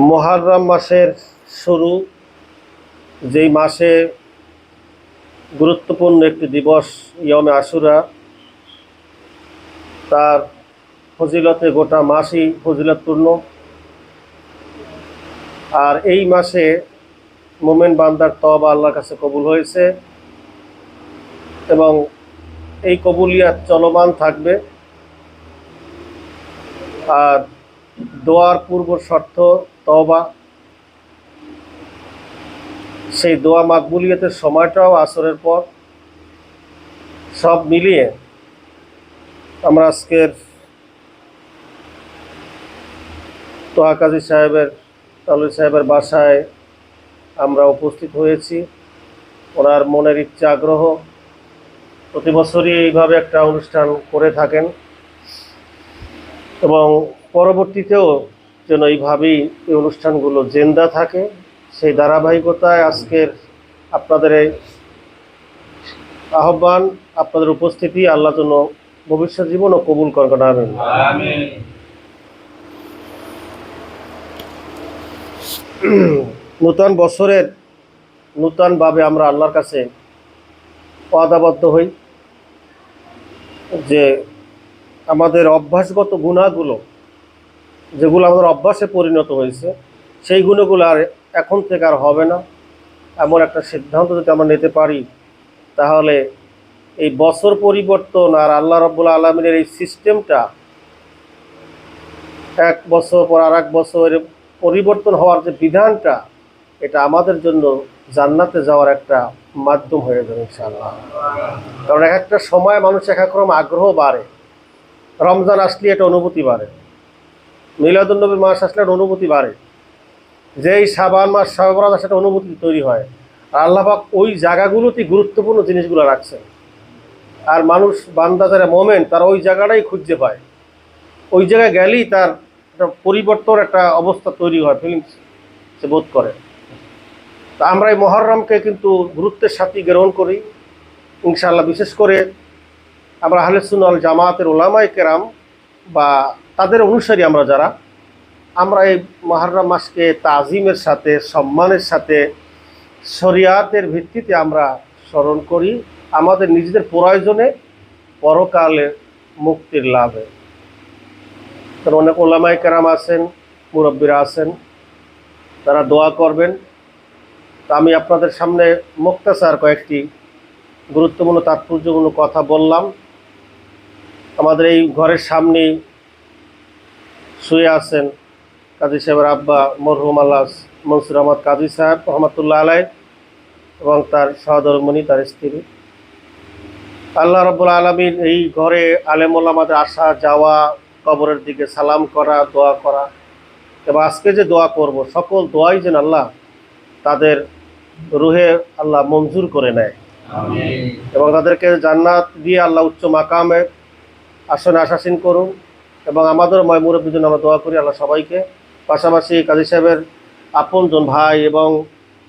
মুহররম মাসের শুরু, যেই মাসে গুরুত্বপূর্ণ একটি দিবস ইয়মে আশুরা, তার ফজিলতে গোটা মাসই ফজিলতপূর্ণ। আর এই মাসে মোমেন বান্দার তওবা আল্লাহর কাছে কবুল হয়েছে এবং এই কবুলিয়াত চলমান থাকবে। আর দোয়ার পূর্ব শর্ত তওবা, সেই দোয়া মাকবুলিয়তের সময়টাও আসরের পর। সব মিলিয়ে আমরা আজকের তোহা কাজী সাহেবের তালুই সাহেবের বাসায় আমরা উপস্থিত হয়েছি। ওনার মনের ইচ্ছা আগ্রহ, প্রতি বছরই এইভাবে একটা অনুষ্ঠান করে থাকেন এবং পরবর্তীতেও যেন এইভাবেই এই অনুষ্ঠানগুলো জেন্দা থাকে, সেই ধারাবাহিকতায় আজকের আপনাদের এই আহ্বান, আপনাদের উপস্থিতি আল্লাহ যেন ভবিষ্যৎ জীবনও কবুল করেন। আমিন। নূতন বছরের নূতনভাবে আমরা আল্লাহর কাছে ওয়াদাবদ্ধ হই যে আমাদের অভ্যাসগত গুণাগুলো, যেগুলো আমাদের অভ্যাসে পরিণত হয়েছে, সেই গুণগুলো আর এখন থেকে আর হবে না, এমন একটা সিদ্ধান্ত যদি আমরা নিতে পারি, তাহলে এই বছর পরিবর্তন আর আল্লাহ রাব্বুল আলামিনের এই সিস্টেমটা এক বছর পর আর এক বছর পরিবর্তন হওয়ার যে বিধানটা, এটা আমাদের জন্য জান্নাতে যাওয়ার একটা মাধ্যম হয়ে যাবে ইনশাআল্লাহ। কারণ এক একটা সময় মানুষ এক এক রকম আগ্রহ বাড়ে। রমজান আসলে এটা অনুভূতি বাড়ে, মিলাদুন্নবী মাস আসলে একটা অনুভূতি বাড়ে, যেই শাবান মাস শবে বরাত সেটা অনুভূতি তৈরি হয়। আর আল্লাহ পাক ওই জায়গাগুলোতে গুরুত্বপূর্ণ জিনিসগুলো রাখছেন। আর মানুষ বান্দা যারা মোমেন, তারা ওই জায়গাটাই খুঁজে পায়। ওই জায়গায় গেলেই তার একটা পরিবর্তন, একটা অবস্থা তৈরি হয়, ফিলিংস সে বোধ করে। তা আমরা এই মুহররমকে কিন্তু গুরুত্বের সাথে গ্রহণ করি ইনশাআল্লাহ। বিশেষ করে আমরা আহলে সুন্নাহ ওয়াল জামাতের উলামায়ে কেরাম বা তাদের অনুসারী আমরা যারা, আমরা এই মুহররম মাসকে তাজিমের সাথে, সম্মানের সাথে, শরিয়াতের ভিত্তিতে আমরা স্মরণ করি, আমাদের নিজেদের প্রয়োজনে, পরকালে মুক্তির লাভে। কারণ অনেক উলামায়ে কেরাম আছেন, মুরব্বীরা আছেন, তারা দোয়া করবেন। তা আমি আপনাদের সামনে মুক্তাসার কয়েকটি গুরুত্বপূর্ণ তাৎপর্যপূর্ণ কথা বললাম। আমাদের এই ঘরের সামনেই শুয়ে আছেন কাজী সাহেবের আব্বা মরহুম আল্লাহ মনসুর আহমদ কাজী সাহেব রহমতুল্লাহ আলাই এবং তার সহধর্মণী, তার স্ত্রী। আল্লাহ রাব্বুল আলামিন এই ঘরে আলেম ওলামাদের আসা যাওয়া, কবরের দিকে সালাম করা, দোয়া করা, এবং আজকে যে দোয়া করব, সকল দোয়াই যেন আল্লাহ তাদের রুহে আল্লাহ মঞ্জুর করে নেয় এবং তাদেরকে জান্নাত দিয়ে আল্লাহ উচ্চ মাকামে আসনে আশাসীন করুন। এবং আমাদের মুরব্বীর জন্য আমরা দোয়া করি আল্লাহ সবাইকে। পাশাপাশি কাজী সাহেবের আপনজন ভাই এবং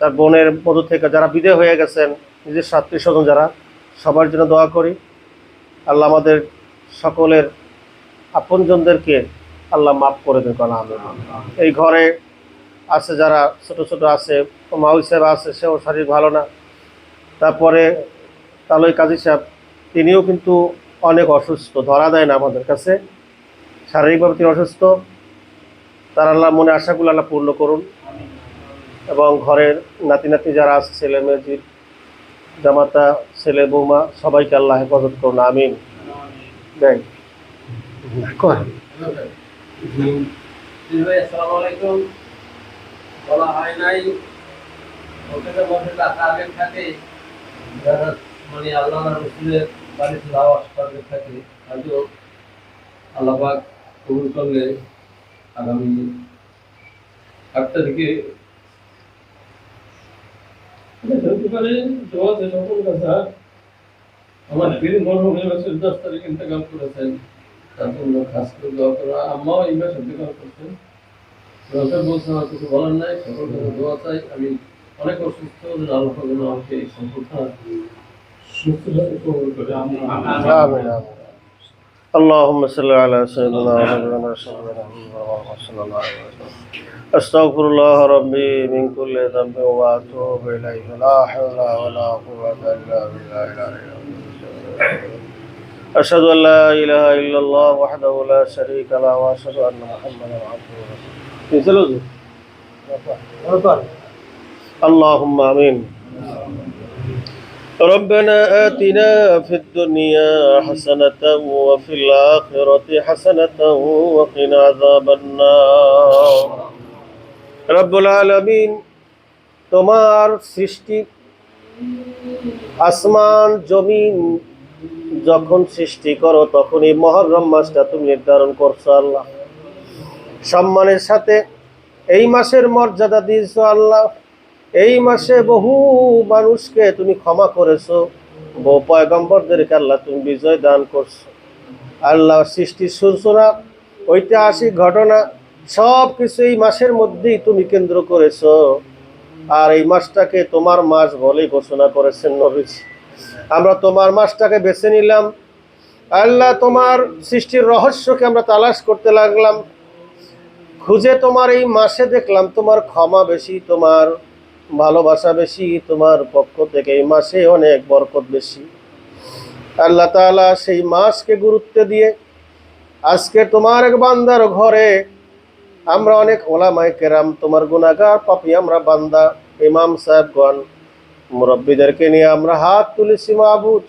তার বোনের মধ্য থেকে যারা বিদেয় হয়ে গেছেন, নিজের আত্মীয় স্বজন যারা, সবার জন্য দোয়া করি আল্লাহ আমাদের সকলের আপনজনদেরকে আল্লাহ মাফ করে দেন। আমিন। এই ঘরে আছে যারা ছোট ছোট আছে, মাউই সাহেব আছে, সেও শরীর ভালো না। তারপরে তালুই কাজী সাহেব, তিনিও কিন্তু অনেক অসুস্থ, ধরা দেয় না আমাদের কাছে, শারীরিকভাবে তিনি অসুস্থ। তার আল্লাহ মনে আশাগুলো আল্লাহ পূর্ণ করুন এবং ঘরের নাতি নাতনি যারা আছে, ছেলে মেয়েজির জামাতা, ছেলে বৌমা, সবাইকে আল্লাহ হেফাজত করুন। আমিন। দেখ আসসালামু আলাইকুম। বলা হয় নাই হোটেলের মধ্যে টাকা আগে থাকে, যারা মানে আল্লাহ রসুলের বাড়িতে আওয়াজ করতে থাকে, হয়তো আল্লাহ পাক কবুল করলে আগামী 8 তারিখে হতে পারে। দোয়া যে সকল কথা আমার বীর মরহুম 10 তারিখ ইন্তেকাল করেছেন, তার জন্য খাস করে দোয়া করা। আম্মাও এই মাসে ইন্তেকাল করছেন, বলছেন আমার কিছু বলার নাই, সকল কথা দোয়া চাই। আমি অনেক অসুস্থ, আল্লাহ যেন আমাকে এই সম্পর্কটা সুস্থভাবে কবুল করে। اللهم صل على سيدنا ونبينا صلى الله عليه وسلم. أستغفر الله ربي من كل ذنب وأتوب إليه لا حول ولا قوة إلا بالله العلي العظيم. أشهد أن لا إله إلا الله وحده لا شريك له وأشهد أن محمدا عبده ورسوله. اللهم آمين. ربنا آتنا في الدنيا حسنة وفي الآخرة حسنة وقنا عذاب النار. রব্বুল আলামিন, তোমার সৃষ্টি আসমান জমিন যখন সৃষ্টি করো তখন এই মুহররম মাসটা তুমি নির্ধারণ করছো আল্লাহ। সম্মানের সাথে এই মাসের মর্যাদা দিয়েছো আল্লাহ। এই মাসে বহু মানুষকে তুমি ক্ষমা করেছো, বহু পয়গম্বরদেরকে আল্লাহ তুমি বিজয় দান করছো আল্লাহ। সৃষ্টির সূচনা, ঐতিহাসিক ঘটনা সব কিছু এই মাসের মধ্যেই তুমি কেন্দ্র করেছো। আর এই মাসটাকে তোমার মাস বলে ঘোষণা করেছেন নবীজি। আমরা তোমার মাসটাকে বেছে নিলাম আল্লাহ। তোমার সৃষ্টির রহস্যকে আমরা তালাশ করতে লাগলাম, খুঁজে তোমার এই মাসে দেখলাম তোমার ক্ষমা বেশি, তোমার ভালোবাসা বেশি, তোমার পক্ষ থেকে এই মাসে অনেক বরকত বেশি। আল্লাহ তাআলা সেই মাসকে গুরুত্ব দিয়ে আজকে তোমার এক বান্দার ঘরে আমরা অনেক ওলামায়ে কেরাম, তোমার গুনাহগার পাপী আমরা বান্দা, ইমাম সাহেবগণ, মুরব্বীদেরকে নিয়ে আমরা হাত তুলেছি মাবুদ।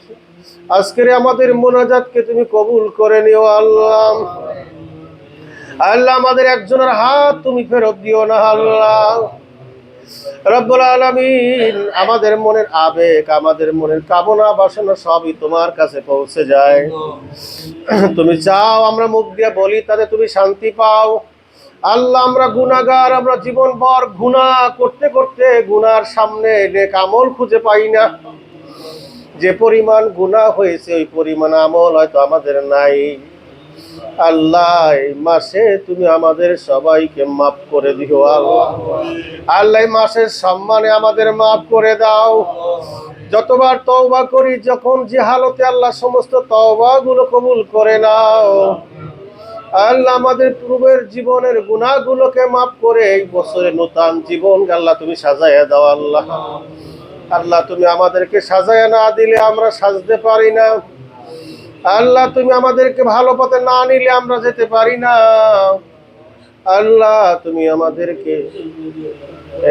আজকের আমাদের মোনাজাতকে তুমি কবুল করে নিও আল্লাহ। আল্লাহ আমাদের একজনের হাত তুমি ফেরত দিও না আল্লাহ। রব্বুল আলামিন, আমাদের মনের আবেগ, আমাদের মনের কামনা বাসনা সবই তোমার কাছে পৌঁছে যায়। তুমি চাও আমরা মুখ দিয়ে বলি, তাতে তুমি শান্তি পাও আল্লাহ। আমরা গুনাহগার, আমরা জীবনভর গুনাহ করতে করতে গুনার সামনে নেক আমল খুঁজে পাই না। যে পরিমাণ গুনাহ হয়েছে ওই পরিমাণ আমল হয়তো আমাদের নাই আল্লাহ। এই মাসে তুমি আমাদের সবাইকে মাফ করে দিও আল্লাহ। আল্লাহ এই মাসের সম্মানে আমাদের মাফ করে দাও। যতবার তওবা করি, যখন যে হালতে আল্লাহ, সমস্ত তওবা গুলো কবুল করে নাও আল্লাহ। আমাদের পূর্বের জীবনের গুনাহগুলোকে মাফ করে এই বছরে নতুন জীবন আল্লাহ তুমি সাজায়া দাও আল্লাহ। আল্লাহ তুমি আমাদেরকে সাজায়া না দিলে আমরা সাজতে পারি না আল্লাহ। তুমি আমাদেরকে ভালো পথে না নিলে আমরা যেতে পারি না আল্লাহ। তুমি আমাদেরকে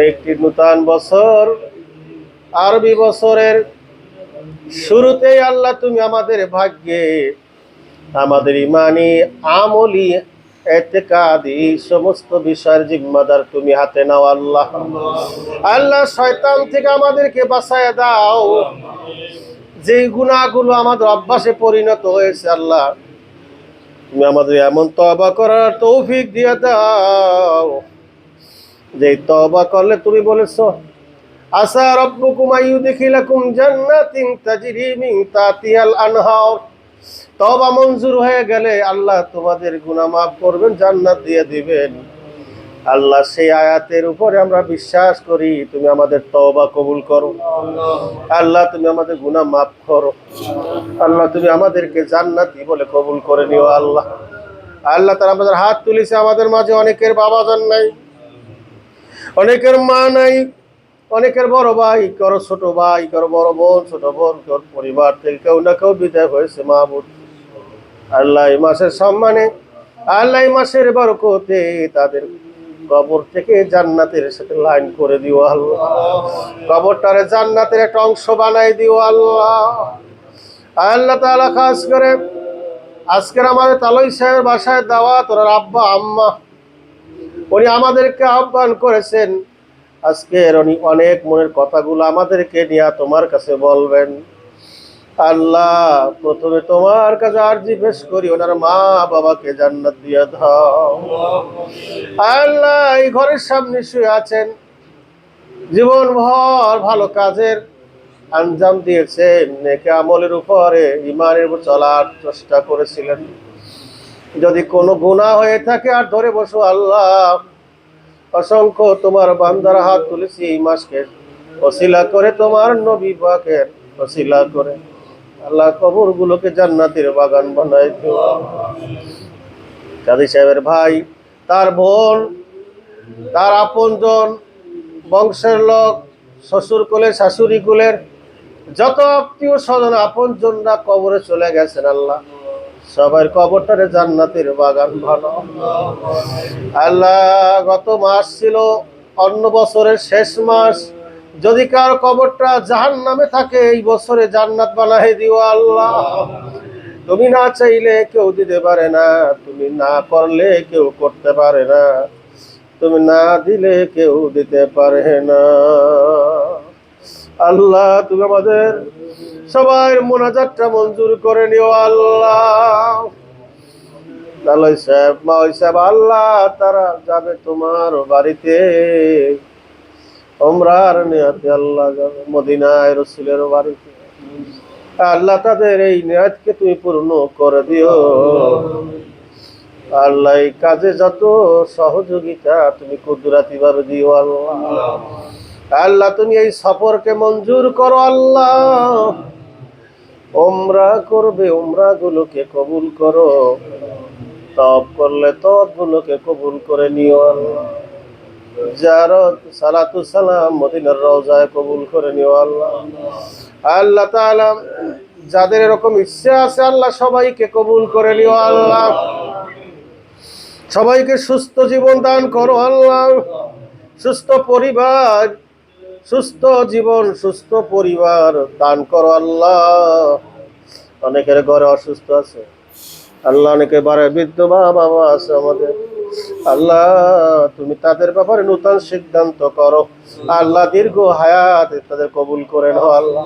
একটি নতুন বছর, আরবি বছরের শুরুতেই আল্লাহ তুমি আমাদের ভাগ্যে আমাদের ইমানি, আমলি, এতেকাদি সমস্ত বিষয়ের জিম্মাদার তুমি হাতে নাও আল্লাহ। আল্লাহ শয়তান থেকে আমাদেরকে বাঁচায় দাও। যে গুনাহগুলো আমাদের অভ্যাসে পরিণত হয়েছে আল্লাহ, তুমি আমাদের এমন তওবা করার তৌফিক দিয়ে দাও যে তওবা করলে তুমি বলেছো আসা রাব্বুকুম আইয়ুদখিলাকুম জান্নাতিন তাজরি মিন তাহতিহাল আনহার। তওবা মঞ্জুর হয়ে গেলে আল্লাহ তোমাদের গুনাহ মাফ করবেন, জান্নাত দিয়ে দিবেন আল্লাহ। সেই আয়াতের উপরে আমরা বিশ্বাস করি। তুমি আমাদের তওবা কবুল করো আল্লাহ। তুমি আমাদের গুনাহ মাফ করো আল্লাহ। তুমি আমাদেরকে জান্নাতি বলে কবুল করে নিও আল্লাহ। আল্লাহ তারা আমাদের হাত তুলেছে, আমাদের মাঝে অনেকের বাবা জান নাই, অনেকের মা নাই, অনেকের বড় ভাই, কারো ছোট ভাই, কারো বড় বোন, ছোট বোন, কারো পরিবার থেকে কেউ না কেউ বিদায় হয়েছে মাহবুব আল্লাহ। এই মাসের সম্মানে আল্লাহ, এই মাসের বরকতে তাদের কবর থেকে জান্নাতের সাথে লাইন করে দিও আল্লাহ। কবরটারে জান্নাতের একটা অংশ বানাই দিও আল্লাহ। আল্লাহ তাআলা খাস করে আজকের আমাদের তালই সাহেবের বাসায় দাওয়াত, ওনার আব্বা আম্মা, উনি আমাদেরকে আহ্বান করেছেন। আজকের উনি অনেক মনের কথাগুলো আমাদেরকে নিয়ে তোমার কাছে বলবেন আল্লাহ। প্রথমে তোমার কাছে আরজি পেশ করি, ওনার মা বাবাকে জান্নাত দিয়ে দাও আল্লাহ। এই ঘরের সামনে শুয়ে আছেন, জীবনভর ভালো কাজের আঞ্জাম দিয়েছেন, নেক আমলের উপরে ইমানের উপর চলার চেষ্টা করেছিলেন। যদি কোনো গুনাহ হয়ে থাকে আর ধরে বসো আল্লাহ। অসংখ্য তোমার বান্দার হাত তুলেছি এই মাসকে ওসিলা করে, তোমার নবী পাকের ওসিলা করে আল্লাহ কবরগুলোকে জান্নাতের বাগান বানাই দিও। কাজী সাহেবের ভাই, তার বোন, তার আপনজন, বংশের লোক, শ্বশুর কুলের শাশুড়ি কুলের যত আত্মীয় স্বজন আপনজনরা কবরে চলে গেছেন আল্লাহ, সবার কবরটারে জান্নাতের বাগান বানাও। আল্লাহ, গত মাস ছিল অন্য বছরের শেষ মাস, যদি কার কবরটা জাহান্নামে থাকে এই বছরে জান্নাত বানাই দিও আল্লাহ। তুমি না চাইলে কেউ দিতে পারে না, তুমি না করলে কেউ করতে পারে না, তুমি না দিলে কেউ দিতে পারে না। আল্লাহ, তুমি আমাদের সবাই মোনাজাতটা মঞ্জুর করে নিও আল্লাহ। লালই সাহেব, মাওই সাহেব, আল্লাহ তারা যাবে তোমার বাড়িতে ওমরার নিয়তে, আল্লাহ যাবে মদিনায় রাসূলের বাড়িতে। আল্লাহ, তাদের এই নিয়তকে তুমি পূর্ণ করে দিও আল্লাহ। এই কাজে যত সহযোগিতা তুমি কুদরতি ভাবে দিও আল্লাহ। আল্লাহ, তুমি এই সফরকে মঞ্জুর করো আল্লাহ। ওমরা করবে, ওমরা গুলোকে কবুল করো, তওয়াব করলে তওয়াব গুলোকে কবুল করে নিও আল্লাহ। জিয়ারত সালাতু সালাম মদিনার রওজায় কবুল করে নিও আল্লাহ। আল্লাহ তাআলা, যাদের এরকম ইচ্ছা আছে আল্লাহ সবাইকে কবুল করে নিও আল্লাহ। সবাইকে সুস্থ জীবন দান করো আল্লাহ, সুস্থ পরিবার, সুস্থ জীবন, সুস্থ পরিবার দান করো আল্লাহ। অনেকের ঘরে অসুস্থ আছে আল্লাহ, অনেকে বারে বৃদ্ধ বাবা আছে আমাদের আল্লাহ, তুমি তাদের ব্যাপারে নূতন সিদ্ধান্ত করো আল্লাহ। দীর্ঘ হায়াত তাদের কবুল করে নাও আল্লাহ।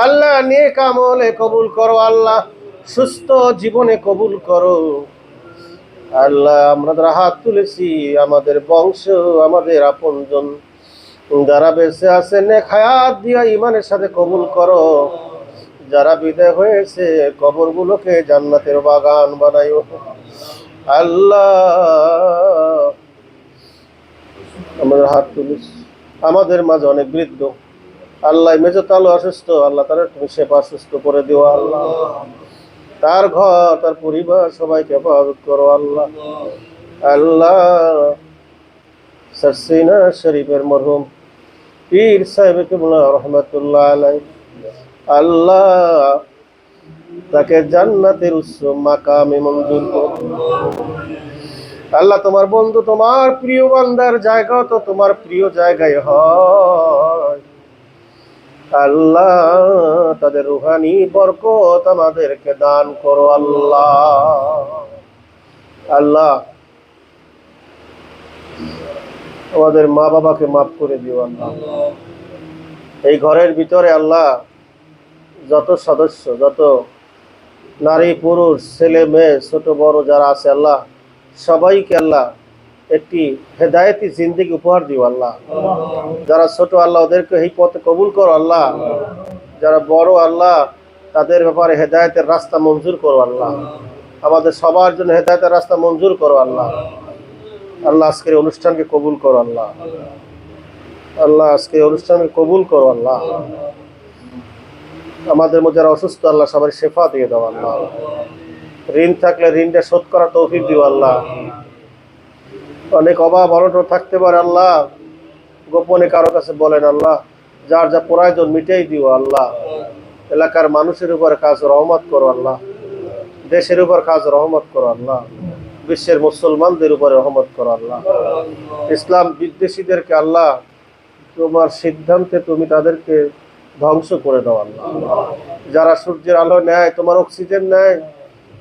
আল্লাহ, নেক আমলে কবুল করো আল্লাহ, সুস্থ জীবনে কবুল করো আল্লাহ। আমরা যারা হাত তুলেছি আমাদের বংশ, আমাদের আপনজন যারা বেঁচে আছে নেক হায়াত দিয়া ইমানের সাথে কবুল করো। যারা বিদায় হয়েছে কবরগুলোকে জান্নাতের বাগান বানাইও আল্লাহ। আমাদের হাত তুলিস, আমাদের মাঝে অনেক বৃদ্ধ আল্লাহ, মেজো তালু অসুস্থ আল্লাহ, তারা তুমি সেবা সুস্থ করে দিও আল্লাহ। তার ঘর, তার পরিবার সবাইকে হেফাজত করো আল্লাহ। আল্লাহ, সারসিনা শরীফের মরহুম পীর সাহেব কিবলা রহমাতুল্লাহ আলাইহি, আল্লাহ তাকে জান্নাতের উচ্চ মাকামে মঞ্জুর করো আল্লাহ। তোমার বন্ধু, তোমার প্রিয় বান্দার জায়গা তো তোমার প্রিয় জায়গায় হয় আল্লাহ। তাদের রুহানি বরকত আমাদেরকে দান করো আল্লাহ। আল্লাহ, আমাদের মা বাবাকে মাফ করে দিও আল্লাহ। এই ঘরের ভিতরে আল্লাহ যত সদস্য, যত নারী পুরুষ ছেলে মেয়ে ছোট বড় যারা আছে আল্লাহ, সবাইকে আল্লাহ একটি হেদায়েতি জিন্দেগি উপহার দিও আল্লাহ। যারা ছোট আল্লাহ ওদেরকে এই পথে কবুল করো আল্লাহ। যারা বড় আল্লাহ তাদের ব্যাপারে হেদায়েতের রাস্তা মঞ্জুর করো আল্লাহ। আমাদের সবার জন্য হেদায়েতের রাস্তা মঞ্জুর করো আল্লাহ। আল্লাহ, আজকের অনুষ্ঠানকে কবুল করো আল্লাহ। আল্লাহ, আজকের অনুষ্ঠানকে কবুল করো আল্লাহ। আমাদের মধ্যে যারা অসুস্থ আল্লাহ সবার শেফা দিয়ে দাও আল্লাহ। ঋণ থাকলে ঋণটা শোধ করা তৌফিক দিও আল্লাহ। অনেক অভাব অনটন থাকতে পারে আল্লাহ, গোপনে কারো কাছে বলেন আল্লাহ, যার যা প্রয়োজন মিটাই দিও আল্লাহ। এলাকার মানুষের উপর কাজ রহমত করো আল্লাহ, দেশের উপর কাজ রহমত করো আল্লাহ, বিশ্বের মুসলমানদের উপরে রহমত করো আল্লাহ। ইসলাম বিদ্বেষীদেরকে আল্লাহ তোমার সিদ্ধান্তে তুমি তাদেরকে ধ্বংস করে দাও আল্লাহ। যারা সূর্যের আলো নেয়, তোমার অক্সিজেন নেয়,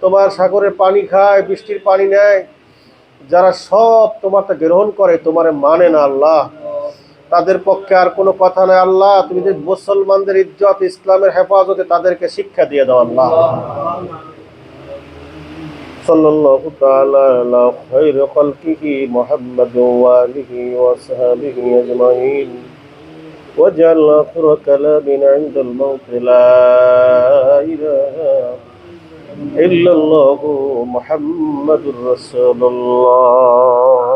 তোমার সাগরের পানি খায়, বৃষ্টির পানি নেয়, যারা সব তোমারটা গ্রহণ করে, তোমার মানে না আল্লাহ, তাদের পক্ষে আর কোনো কথা নাই আল্লাহ। তুমি যে মুসলমানদের ইজ্জত ইসলামের হেফাজতে তাদেরকে শিক্ষা দিয়ে দাও আল্লাহ। সাল্লাল্লাহু তাআলা আলা খায়রি খালকিহি মুহাম্মাদ ওয়া আলিহি ওয়া সাহবিহি আজমাইন। واجعل آخر كلامنا عند الموت لا إله إلا الله محمد رسول الله.